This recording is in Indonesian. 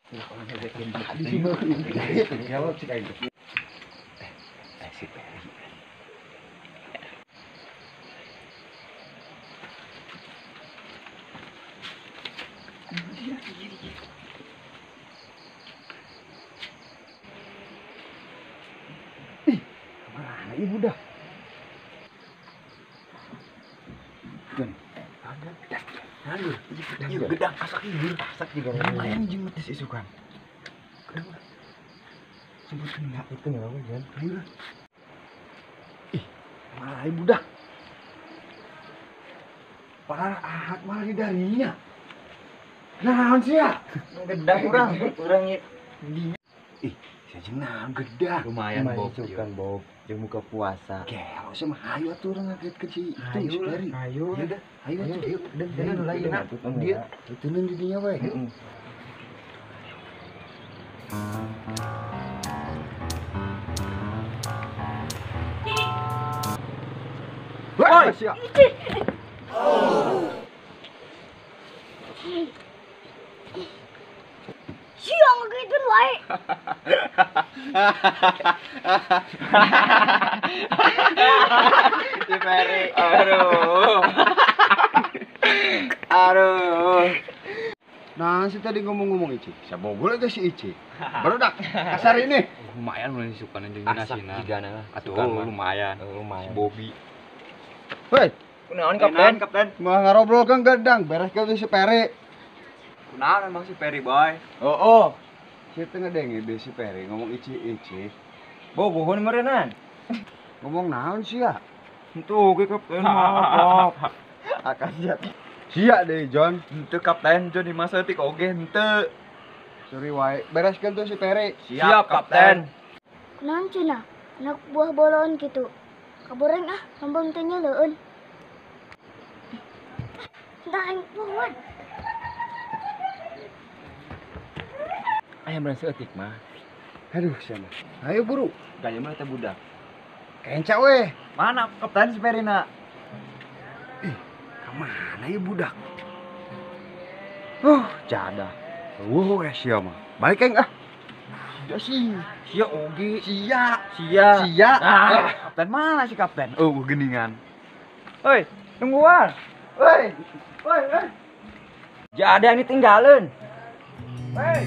Di sini kalau cek aja. Si Peri. Ih, kemana ibu dah? Dan ada gedang. Aduh, gedang kasak ibu, kasak juga. Lumayan jemut di isukan. Kedua. Sebut kena itu nggak apa Jan? Ayo. Ih, malah ibu dah. Parah ahad malah darinya. Naon sih ya? Gedang kurang dia. Ih, saya jenang gedang. Lumayan Bob. Kan Bob. Yang muka puasa. Kelo sama ayo atuh orang ngaget ke si itu Peri. Ayo. Ya udah, ayo atuh. Dan lain dia. Itu di dinya we. Woi, siap. Siang gitu wae. Si Peri. Aduh. Nah, si tadi ngomong-ngomong Ici. Siapa boleh gak si Ici? Barudak kasar ini. Lumayan mulai suka jeung nasina. Atuh lumayan. Si Lumayan. Bobby. Hei, Kunaon kapten? mau ngarobrol kan gedang, beres ke si Peri. Kunaon emang si Peri boy? Oh. Si tengah dengi deh si Peri ngomong Ici. Bobohon meureunnan. Ngomong naon sih ya? Tuh ge kapten maaf. Akan siap. Sia deh John. Henteu kapten John di masa tik oge henteu. Sorry wae. Bereskeun tuh si Peri. Siap kapten. Kunaon cenah? Anak buah bolon gitu. Kaboreng ah, lambang teh nyeuleun. Dah aing pohon. Aya merasa etik mah. Aduh, siapa? Ayo buru. Gaya mah teh budak. Kencak weh. Mana kapten si Perina? Kemana ya budak? Jadah. Ya sia mah. Balik keng ah. Sia sih. Sia oge. Sia. Sia. Kapten mana si kapten? Geningan. Hei, tungguan. Hei. Jadah ini tinggalin. Hei.